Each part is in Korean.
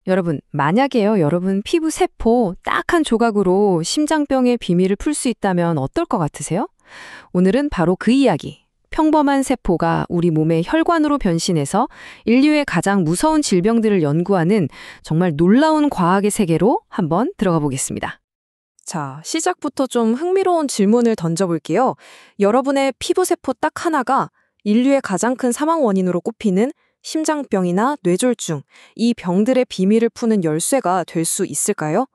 여러분, 만약에요, 여러분 피부 세포 딱 한 조각으로 심장병의 비밀을 풀 수 있다면 어떨 것 같으세요? 오늘은 바로 그 이야기. 평범한 세포가 우리 몸의 혈관으로 변신해서 인류의 가장 무서운 질병들을 연구하는 정말 놀라운 과학의 세계로 한번 들어가 보겠습니다. 자, 시작부터 좀 흥미로운 질문을 던져볼게요. 여러분의 피부세포 딱 하나가 인류의 가장 큰 사망 원인으로 꼽히는 심장병이나 뇌졸중, 이 병들의 비밀을 푸는 열쇠가 될 수 있을까요?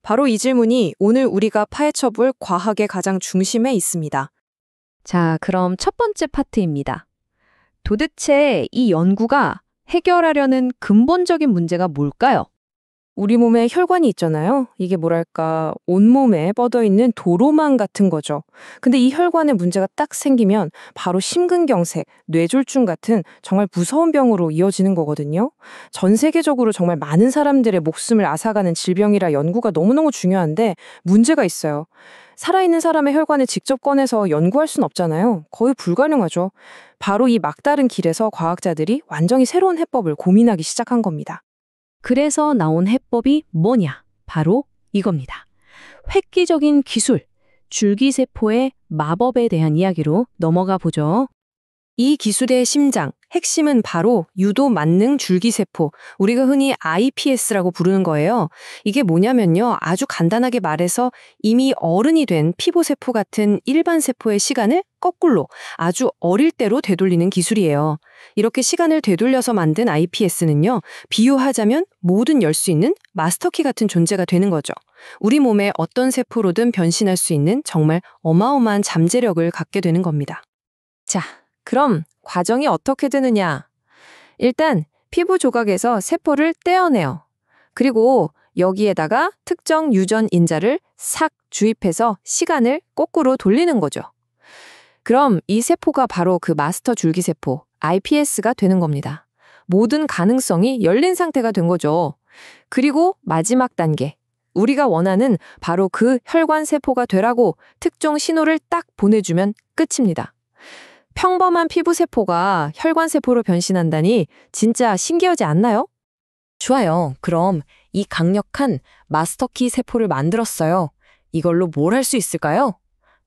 바로 이 질문이 오늘 우리가 파헤쳐볼 과학의 가장 중심에 있습니다. 자, 그럼 첫 번째 파트입니다. 도대체 이 연구가 해결하려는 근본적인 문제가 뭘까요? 우리 몸에 혈관이 있잖아요. 이게 뭐랄까, 온몸에 뻗어있는 도로망 같은 거죠. 근데 이 혈관에 문제가 딱 생기면 바로 심근경색, 뇌졸중 같은 정말 무서운 병으로 이어지는 거거든요. 전 세계적으로 정말 많은 사람들의 목숨을 앗아가는 질병이라 연구가 너무너무 중요한데 문제가 있어요. 살아있는 사람의 혈관을 직접 꺼내서 연구할 순 없잖아요. 거의 불가능하죠. 바로 이 막다른 길에서 과학자들이 완전히 새로운 해법을 고민하기 시작한 겁니다. 그래서 나온 해법이 뭐냐? 바로 이겁니다. 획기적인 기술, 줄기세포의 마법에 대한 이야기로 넘어가 보죠. 이 기술의 심장, 핵심은 바로 유도 만능 줄기세포, 우리가 흔히 iPS라고 부르는 거예요. 이게 뭐냐면요, 아주 간단하게 말해서 이미 어른이 된 피부세포 같은 일반 세포의 시간을 거꾸로 아주 어릴 때로 되돌리는 기술이에요. 이렇게 시간을 되돌려서 만든 iPS는요, 비유하자면 뭐든 열 수 있는 마스터키 같은 존재가 되는 거죠. 우리 몸에 어떤 세포로든 변신할 수 있는 정말 어마어마한 잠재력을 갖게 되는 겁니다. 자, 그럼 과정이 어떻게 되느냐? 일단 피부 조각에서 세포를 떼어내요. 그리고 여기에다가 특정 유전 인자를 싹 주입해서 시간을 거꾸로 돌리는 거죠. 그럼 이 세포가 바로 그 마스터 줄기세포, iPS가 되는 겁니다. 모든 가능성이 열린 상태가 된 거죠. 그리고 마지막 단계, 우리가 원하는 바로 그 혈관 세포가 되라고 특정 신호를 딱 보내주면 끝입니다. 평범한 피부세포가 혈관세포로 변신한다니 진짜 신기하지 않나요? 좋아요. 그럼 이 강력한 마스터키 세포를 만들었어요. 이걸로 뭘 할 수 있을까요?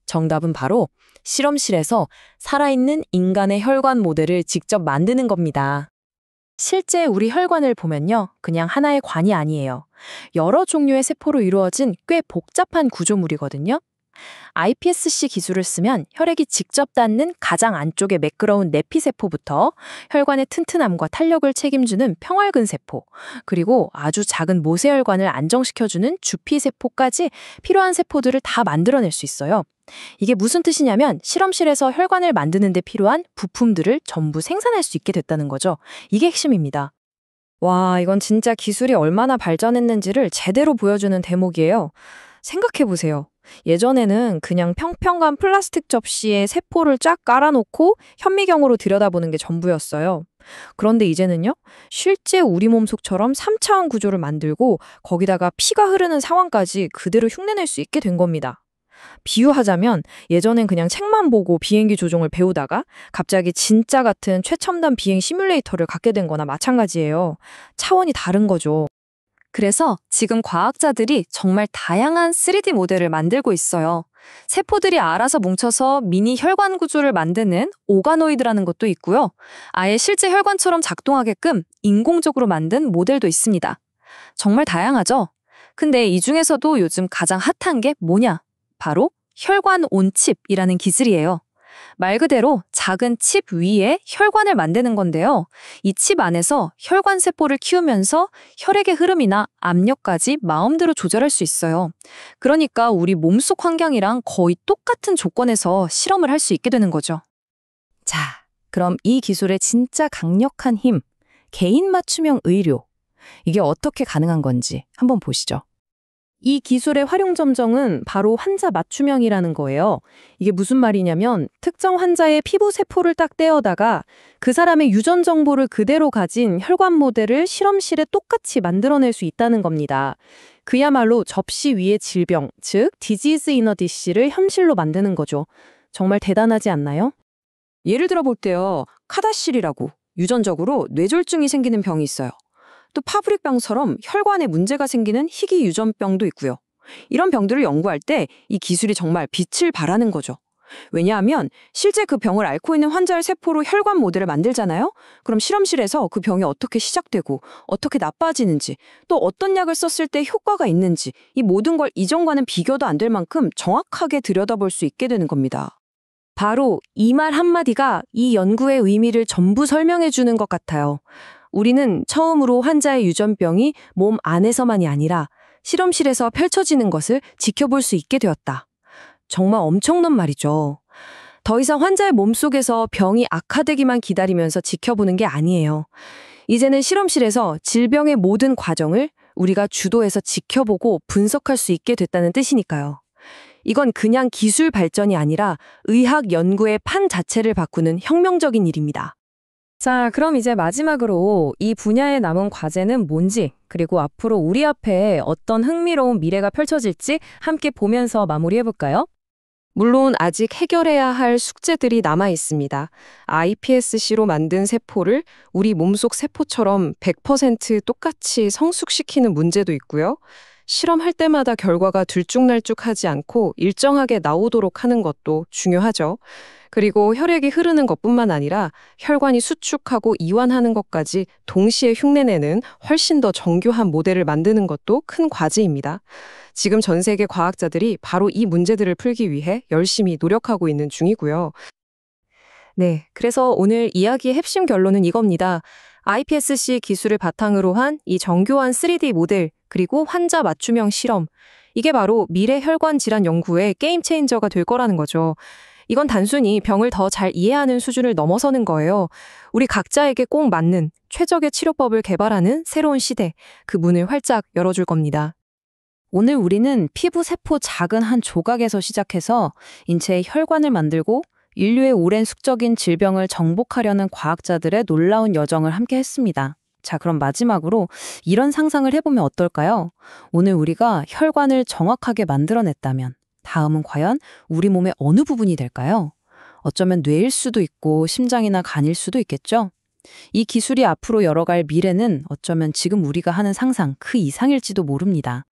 정답은 바로 실험실에서 살아있는 인간의 혈관 모델을 직접 만드는 겁니다. 실제 우리 혈관을 보면요, 그냥 하나의 관이 아니에요. 여러 종류의 세포로 이루어진 꽤 복잡한 구조물이거든요. iPSC 기술을 쓰면 혈액이 직접 닿는 가장 안쪽의 매끄러운 내피세포부터 혈관의 튼튼함과 탄력을 책임지는 평활근 세포, 그리고 아주 작은 모세혈관을 안정시켜주는 주피세포까지 필요한 세포들을 다 만들어낼 수 있어요. 이게 무슨 뜻이냐면 실험실에서 혈관을 만드는 데 필요한 부품들을 전부 생산할 수 있게 됐다는 거죠. 이게 핵심입니다. 와, 이건 진짜 기술이 얼마나 발전했는지를 제대로 보여주는 대목이에요. 생각해보세요. 예전에는 그냥 평평한 플라스틱 접시에 세포를 쫙 깔아놓고 현미경으로 들여다보는 게 전부였어요. 그런데 이제는요, 실제 우리 몸속처럼 3차원 구조를 만들고 거기다가 피가 흐르는 상황까지 그대로 흉내낼 수 있게 된 겁니다. 비유하자면 예전엔 그냥 책만 보고 비행기 조종을 배우다가 갑자기 진짜 같은 최첨단 비행 시뮬레이터를 갖게 된 거나 마찬가지예요. 차원이 다른 거죠. 그래서 지금 과학자들이 정말 다양한 3D 모델을 만들고 있어요. 세포들이 알아서 뭉쳐서 미니 혈관 구조를 만드는 오가노이드라는 것도 있고요. 아예 실제 혈관처럼 작동하게끔 인공적으로 만든 모델도 있습니다. 정말 다양하죠? 근데 이 중에서도 요즘 가장 핫한 게 뭐냐? 바로 혈관 온칩이라는 기술이에요. 말 그대로 작은 칩 위에 혈관을 만드는 건데요. 이 칩 안에서 혈관 세포를 키우면서 혈액의 흐름이나 압력까지 마음대로 조절할 수 있어요. 그러니까 우리 몸속 환경이랑 거의 똑같은 조건에서 실험을 할 수 있게 되는 거죠. 자, 그럼 이 기술의 진짜 강력한 힘, 개인 맞춤형 의료. 이게 어떻게 가능한 건지 한번 보시죠. 이 기술의 활용 점정은 바로 환자 맞춤형이라는 거예요. 이게 무슨 말이냐면 특정 환자의 피부 세포를 딱 떼어다가 그 사람의 유전 정보를 그대로 가진 혈관 모델을 실험실에 똑같이 만들어낼 수 있다는 겁니다. 그야말로 접시 위의 질병, 즉 디지즈 이너 디시를 현실로 만드는 거죠. 정말 대단하지 않나요? 예를 들어 볼게요. 카다실이라고 유전적으로 뇌졸중이 생기는 병이 있어요. 또 파브릭병처럼 혈관에 문제가 생기는 희귀 유전병도 있고요. 이런 병들을 연구할 때 이 기술이 정말 빛을 발하는 거죠. 왜냐하면 실제 그 병을 앓고 있는 환자의 세포로 혈관 모델을 만들잖아요? 그럼 실험실에서 그 병이 어떻게 시작되고 어떻게 나빠지는지 또 어떤 약을 썼을 때 효과가 있는지 이 모든 걸 이전과는 비교도 안 될 만큼 정확하게 들여다볼 수 있게 되는 겁니다. 바로 이 말 한마디가 이 연구의 의미를 전부 설명해 주는 것 같아요. 우리는 처음으로 환자의 유전병이 몸 안에서만이 아니라 실험실에서 펼쳐지는 것을 지켜볼 수 있게 되었다. 정말 엄청난 말이죠. 더 이상 환자의 몸속에서 병이 악화되기만 기다리면서 지켜보는 게 아니에요. 이제는 실험실에서 질병의 모든 과정을 우리가 주도해서 지켜보고 분석할 수 있게 됐다는 뜻이니까요. 이건 그냥 기술 발전이 아니라 의학 연구의 판 자체를 바꾸는 혁명적인 일입니다. 자, 그럼 이제 마지막으로 이 분야에 남은 과제는 뭔지, 그리고 앞으로 우리 앞에 어떤 흥미로운 미래가 펼쳐질지 함께 보면서 마무리해볼까요? 물론 아직 해결해야 할 숙제들이 남아 있습니다. iPSC로 만든 세포를 우리 몸속 세포처럼 100% 똑같이 성숙시키는 문제도 있고요. 실험할 때마다 결과가 들쭉날쭉하지 않고 일정하게 나오도록 하는 것도 중요하죠. 그리고 혈액이 흐르는 것뿐만 아니라 혈관이 수축하고 이완하는 것까지 동시에 흉내내는 훨씬 더 정교한 모델을 만드는 것도 큰 과제입니다. 지금 전 세계 과학자들이 바로 이 문제들을 풀기 위해 열심히 노력하고 있는 중이고요. 네, 그래서 오늘 이야기의 핵심 결론은 이겁니다. iPSC 기술을 바탕으로 한 이 정교한 3D 모델, 그리고 환자 맞춤형 실험. 이게 바로 미래 혈관 질환 연구의 게임 체인저가 될 거라는 거죠. 이건 단순히 병을 더 잘 이해하는 수준을 넘어서는 거예요. 우리 각자에게 꼭 맞는 최적의 치료법을 개발하는 새로운 시대, 그 문을 활짝 열어줄 겁니다. 오늘 우리는 피부 세포 작은 한 조각에서 시작해서 인체의 혈관을 만들고 인류의 오랜 숙적인 질병을 정복하려는 과학자들의 놀라운 여정을 함께 했습니다. 자, 그럼 마지막으로 이런 상상을 해보면 어떨까요? 오늘 우리가 혈관을 정확하게 만들어냈다면 다음은 과연 우리 몸의 어느 부분이 될까요? 어쩌면 뇌일 수도 있고 심장이나 간일 수도 있겠죠? 이 기술이 앞으로 열어갈 미래는 어쩌면 지금 우리가 하는 상상 그 이상일지도 모릅니다.